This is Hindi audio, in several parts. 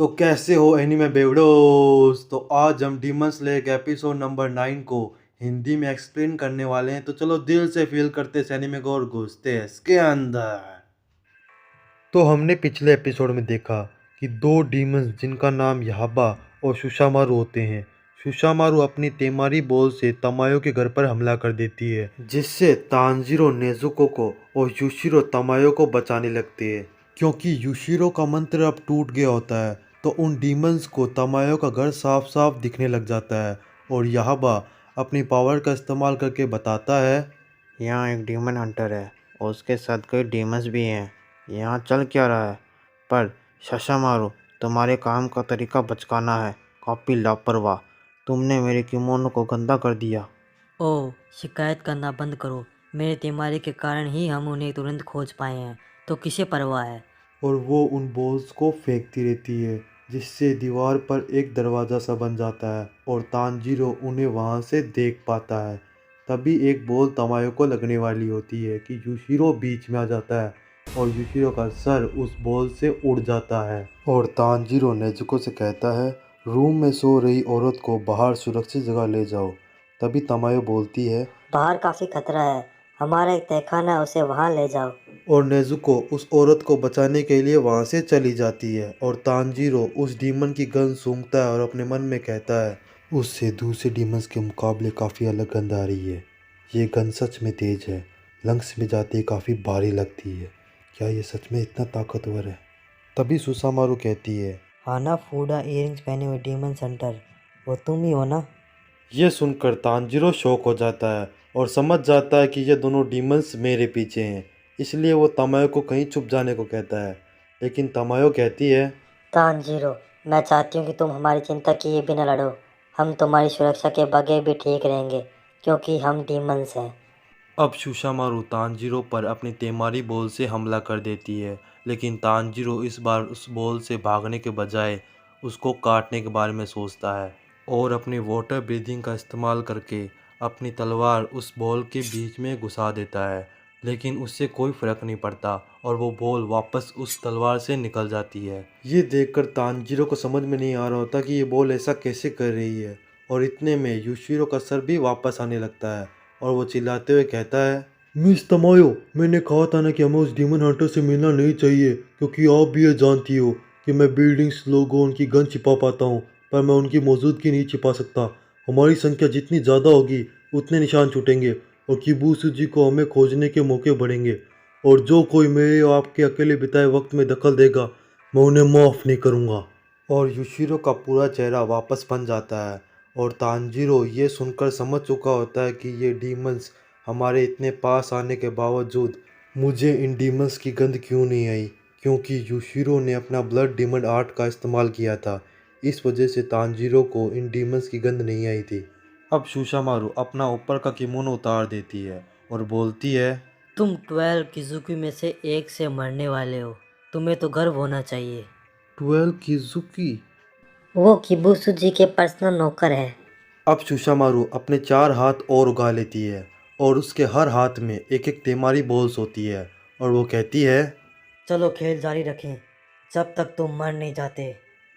तो कैसे हो एनीमे बेवड़ोस। तो आज हम डीमन स्लेयर के एपिसोड नंबर 9 को हिंदी में एक्सप्लेन करने वाले हैं। तो चलो दिल से फील करते हैं इस एनीमे को और घुसते हैं इसके अंदर। तो हमने पिछले एपिसोड में देखा कि दो डीमंस जिनका नाम याबा और सुशामारू होते हैं। सुशामारू अपनी तेमारी बॉल से तमायो के घर पर हमला कर देती है, जिससे तांजीरो नेजुको को और युशिरो तमायो को बचाने लगते हैं। क्योंकि युशिरो का मंत्र अब टूट गया होता है तो उन डीमंस को तमायो का घर साफ साफ दिखने लग जाता है और याबा अपनी पावर का इस्तेमाल करके बताता है, यहाँ एक डीमन हंटर है और उसके साथ कई डीमंस भी हैं। यहाँ चल क्या रहा है? पर शशामारू, तुम्हारे काम का तरीका बचकाना है। काफ़ी लापरवाह, तुमने मेरे किमोनो को गंदा कर दिया। ओह, शिकायत करना बंद करो। मेरे तेमारी के कारण ही हम उन्हें तुरंत खोज पाए हैं, तो किसे परवाह है। और वो उन बॉल्स को फेंकती रहती है जिससे दीवार पर एक दरवाज़ा सा बन जाता है और तांजीरो उन्हें वहाँ से देख पाता है। तभी एक बॉल तमायो को लगने वाली होती है कि युशिरो बीच में आ जाता है और युशिरो का सर उस बॉल से उड़ जाता है और तांजीरो नेजुको से कहता है, रूम में सो रही औरत को बाहर सुरक्षित जगह ले जाओ। तभी तमायो बोलती है, बाहर काफ़ी खतरा है, हमारा एक तहखाना है, उसे वहाँ ले जाओ। और नेजुको उस औरत को बचाने के लिए वहां से चली जाती है और तांजीरो उस डीमन की गंध सूंघता है और अपने मन में कहता है, उससे दूसरे डीमंस के मुकाबले काफ़ी अलग गंध आ रही है। ये गंध सच में तेज है, लंग्स में जाते ही काफ़ी भारी लगती है। क्या ये सच में इतना ताकतवर है? तभी सुसामारू कहती है, हाना फूडा इयरिंग्स पहने हुए डीमन सेंटर, वो तुम ही हो ना। ये सुनकर तांजीरो शॉक हो जाता है और समझ जाता है कि ये दोनों डीमंस मेरे पीछे हैं। इसलिए वो तमायो को कहीं छुप जाने को कहता है, लेकिन तमायो कहती है, तानजीरो, मैं चाहती हूँ कि तुम हमारी चिंता किए बिना लड़ो। हम तुम्हारी सुरक्षा के बगैर भी ठीक रहेंगे, क्योंकि हम डीमंस हैं। अब सुशामारू तांजीरो पर अपनी तेमारी बॉल से हमला कर देती है, लेकिन तांजीरो इस बार उस बॉल से भागने के बजाय उसको काटने के बारे में सोचता है और अपनी वाटर ब्रीथिंग का इस्तेमाल करके अपनी तलवार उस बॉल के बीच में घुसा देता है। लेकिन उससे कोई फर्क नहीं पड़ता और वो बॉल वापस उस तलवार से निकल जाती है। ये देखकर तांजीरो को समझ में नहीं आ रहा होता कि ये बॉल ऐसा कैसे कर रही है और इतने में युशिरो का सर भी वापस आने लगता है और वो चिल्लाते हुए कहता है, मिस तमायो, मैंने कहा था ना कि हमें उस डीमन हंटर से मिलना नहीं चाहिए, क्योंकि आप भी ये जानती हो कि मैं बिल्डिंग्स लोगों उनकी गन छिपा पाता हूँ, पर मैं उनकी मौजूदगी नहीं छिपा सकता। हमारी संख्या जितनी ज़्यादा होगी उतने निशान छूटेंगे और किबुसुजी को हमें खोजने के मौके बढ़ेंगे, और जो कोई मेरे और आपके अकेले बिताए वक्त में दखल देगा मैं उन्हें माफ़ नहीं करूँगा। और युशिरो का पूरा चेहरा वापस बन जाता है और तांजीरो ये सुनकर समझ चुका होता है कि ये डीमंस हमारे इतने पास आने के बावजूद मुझे इन डीमंस की गंध क्यों नहीं आई, क्योंकि युशिरो ने अपना ब्लड डीमन आर्ट का इस्तेमाल किया था। इस वजह से तांजीरो को इन डीमंस की गंध नहीं आई थी। अब सुशामारू अपना ऊपर का किमोनो उतार देती है और बोलती है, तुम 12 किजुकी में से एक से मरने वाले हो, तुम्हें तो गर्व होना चाहिए। 12 किजुकी? वो किबुसुजी के पर्सनल नौकर है। अब सुशामारू अपने 4 हाथ और उगा लेती है और उसके हर हाथ में एक एक तेमारी बॉल्स होती है और वो कहती है, चलो खेल जारी रखें, जब तक तुम मर नहीं जाते।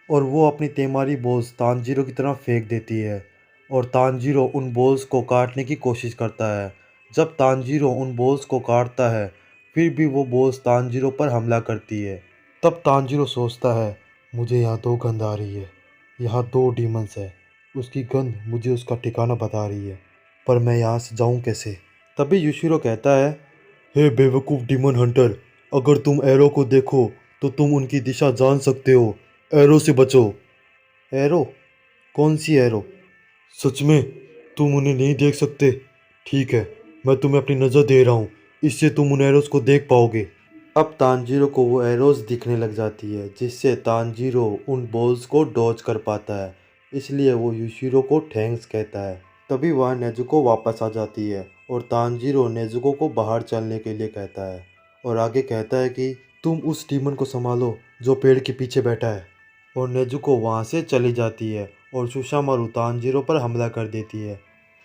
और वो अपनी तेमारी बॉल्स तांजीरो की तरफ फेंक देती है और तांजीरो उन बॉल्स को काटने की कोशिश करता है। जब तांजीरो उन बॉल्स को काटता है फिर भी वो बॉल्स तांजीरो पर हमला करती है। तब तांजीरो सोचता है, मुझे यहाँ 2 गंध आ रही है, यहाँ 2 डीमंस है, उसकी गंध मुझे उसका ठिकाना बता रही है, पर मैं यहाँ से जाऊँ कैसे? तभी युशिरो कहता है, हे बेवकूफ़ डीमन हंटर, अगर तुम एरो को देखो तो तुम उनकी दिशा जान सकते हो, एरो से बचो। एरो? कौन सी एरो? सच में तुम उन्हें नहीं देख सकते? ठीक है, मैं तुम्हें अपनी नज़र दे रहा हूँ, इससे तुम उन एरोस को देख पाओगे। अब तांजीरो को वो एरोस दिखने लग जाती है, जिससे तांजीरो उन बॉल्स को डॉज कर पाता है। इसलिए वो युशिरो को थैंक्स कहता है। तभी वह नेजुको वापस आ जाती है और तांजीरो नेजुको को बाहर चलने के लिए कहता है और आगे कहता है कि तुम उस डीमन को संभालो जो पेड़ के पीछे बैठा है। और नेजुको वहाँ से चली जाती है और सुशामारू तांजीरो पर हमला कर देती है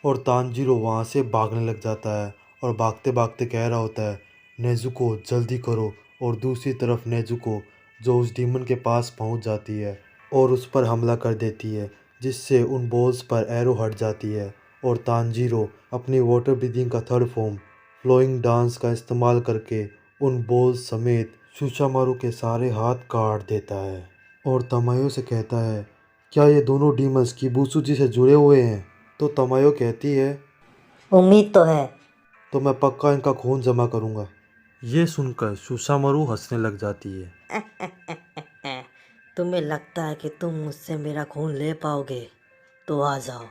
और तांजीरो वहाँ से भागने लग जाता है और भागते भागते कह रहा होता है, नेजुको जल्दी करो। और दूसरी तरफ नेजुको जो उस डीमन के पास पहुँच जाती है और उस पर हमला कर देती है, जिससे उन बॉल्स पर एरो हट जाती है और तानजीरो अपनी वाटर ब्रीदिंग का थर्ड फॉर्म फ्लोइंग डांस का इस्तेमाल करके उन बॉल्स समेत सुशामारू के सारे हाथ काट देता है और तमायो से कहता है, क्या ये दोनों डीमंस किबुत्सुजी से जुड़े हुए हैं? तो तमायो कहती है, उम्मीद तो है। तो मैं पक्का इनका खून जमा करूंगा। ये सुनकर सुशामारू हंसने लग जाती है। तुम्हें लगता है कि तुम मुझसे मेरा खून ले पाओगे? तो आ जाओ।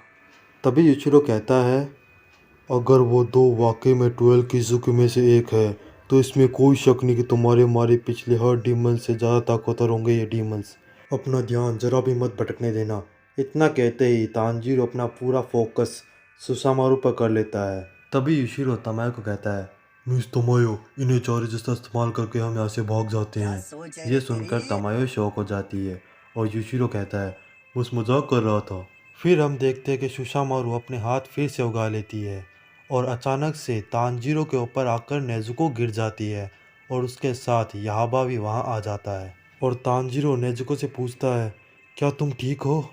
तभी युचिरो कहता है, अगर वो दो वाकई में 12 किज़ुकी में से एक है तो इसमें कोई शक नहीं कि तुम्हारे मारे पिछले हर डीमन से ज़्यादा ताकतवर होंगे ये डीमंस। अपना ध्यान जरा भी मत भटकने देना। इतना कहते ही तानजीरो अपना पूरा फोकस सुसामारू पर कर लेता है। तभी युशिरो तमायो को कहता है, मिस तमायो, इन्हें चारे जैसा इस्तेमाल करके हम यहाँ से भाग जाते हैं। ये सुनकर तमायो शॉक हो जाती है और युशिरो कहता है, बस मजाक कर रहा था। फिर हम देखते हैं कि सुसामारू अपने हाथ फिर से उगा लेती है और अचानक से तानजीरो के ऊपर आकर नेजुको गिर जाती है और उसके साथ याबा भी वहां आ जाता है और तानजीरो नेजुको से पूछता है, क्या तुम ठीक हो?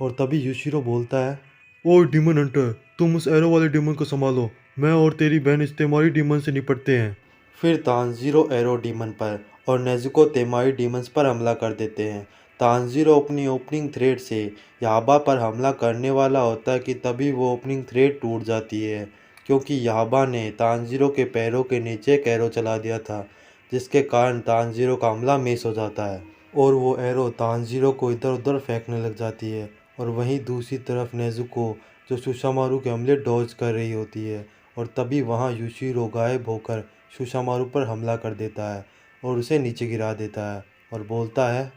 और तभी युशिरो बोलता है, ओ डीमन हंटर, तुम उस एरो वाले डीमन को संभालो, मैं और तेरी बहन इस तेमारी डीमन से निपटते हैं। फिर तानजीरो एरो डीमन पर और नेजुको तेमारी डीमंस पर हमला कर देते हैं। तानजीरो अपनी ओपनिंग थ्रेड से याबा पर हमला करने वाला होता है कि तभी वो ओपनिंग थ्रेड टूट जाती है, क्योंकि याबा ने तानजीरो के पैरों के नीचे एक एरो चला दिया था, जिसके कारण तानजीरो का हमला मिस हो जाता है और वो एरो तानजीरो को इधर उधर फेंकने लग जाती है। और वहीं दूसरी तरफ नेजुको जो सुशामारू के हमले डॉज कर रही होती है और तभी वहाँ युशिरो गायब होकर सुशामारू पर हमला कर देता है और उसे नीचे गिरा देता है और बोलता है,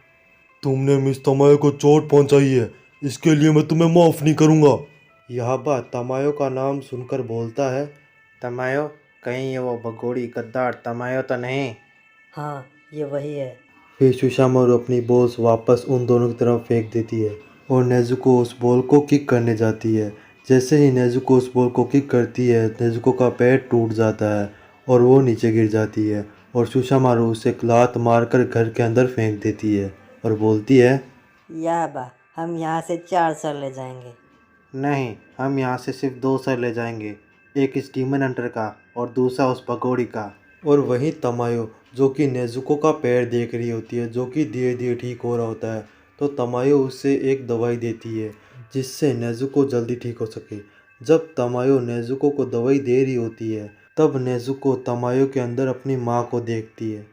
तुमने मिस तमायो को चोट पहुंचाई है, इसके लिए मैं तुम्हें माफ़ नहीं करूंगा। याबा तमायो का नाम सुनकर बोलता है, तमायो, कहीं ये वो भगोड़ी गद्दार तमायो तो नहीं? हाँ, ये वही है। फिर सुशामारू अपनी बॉल्स वापस उन दोनों की तरफ फेंक देती है और नेजुको उस बॉल को किक करने जाती है। जैसे ही नेजुको उस बॉल को किक करती है, नेजुको का पैर टूट जाता है और वो नीचे गिर जाती है और सुशामारू उसे लात मारकर घर के अंदर फेंक देती है और बोलती है, याबा, हम यहाँ से 4 सर ले जाएंगे। नहीं, हम यहाँ से सिर्फ 2 सर ले जाएंगे, एक इस डीमन हंटर का और दूसरा उस भगोड़ी का। और वहीं तमायो जो कि नेजुको का पैर देख रही होती है, जो कि धीरे धीरे ठीक हो रहा होता है, तो तमायो उसे एक दवाई देती है जिससे नेजुको जल्दी ठीक हो सके। जब तमायो नेजुको को दवाई दे रही होती है, तब नेजुको तमायो के अंदर अपनी माँ को देखती है।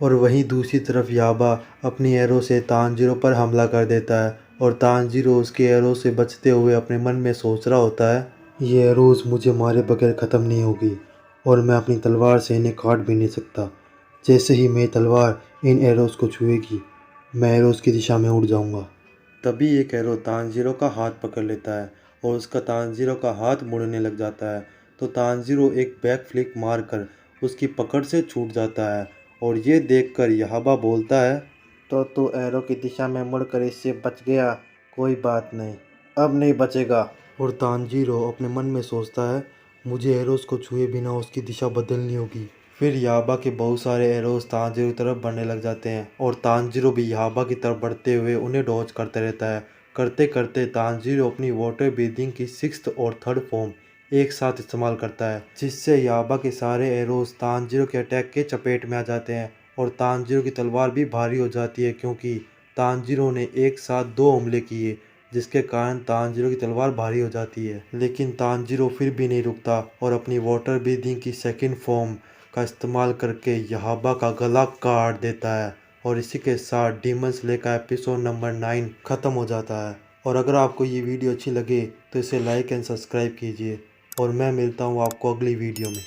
और वहीं दूसरी तरफ याबा अपनी एरो से तानजीरो पर हमला कर देता है और तानजीरो उसके एरो से बचते हुए अपने मन में सोच रहा होता है, ये एरोज मुझे मारे बगैर ख़त्म नहीं होगी और मैं अपनी तलवार से इन्हें काट भी नहीं सकता। जैसे ही मेरी तलवार इन एरोज को छुएगी, मैं एरोज की दिशा में उड़ जाऊंगा। तभी एक एरो तानजीरो का हाथ पकड़ लेता है और उसका तानजीरो का हाथ मुड़ने लग जाता है, तो तानजीरो एक बैक फ्लिक मारकर उसकी पकड़ से छूट जाता है और ये देखकर याबा बोलता है, तो तू एरो की दिशा में मुड़कर इससे बच गया, कोई बात नहीं, अब नहीं बचेगा। और तानजीरो अपने मन में सोचता है, मुझे एरोस को छुए बिना उसकी दिशा बदलनी होगी। फिर याबा के बहुत सारे एरोस तानजीरो की तरफ बढ़ने लग जाते हैं और तानजीरो भी याबा की तरफ बढ़ते हुए उन्हें डॉज करते रहता है। करते करते तानजीरो अपनी वाटर ब्रीदिंग की 6th और 3rd फॉर्म एक साथ इस्तेमाल करता है, जिससे याबा के सारे एरोस तानजीरो के अटैक के चपेट में आ जाते हैं और तानजीरो की तलवार भी भारी हो जाती है, क्योंकि तानजीरो ने एक साथ 2 हमले किए, जिसके कारण तानजीरो की तलवार भारी हो जाती है। लेकिन तानजीरो फिर भी नहीं रुकता और अपनी वाटर ब्रीदिंग की 2nd फॉर्म का इस्तेमाल करके याबा का गला काट देता है और इसी के साथ डीमन स्लेयर का एपिसोड नंबर 9 ख़त्म हो जाता है। और अगर आपको ये वीडियो अच्छी लगे तो इसे लाइक एंड सब्सक्राइब कीजिए और मैं मिलता हूँ आपको अगली वीडियो में।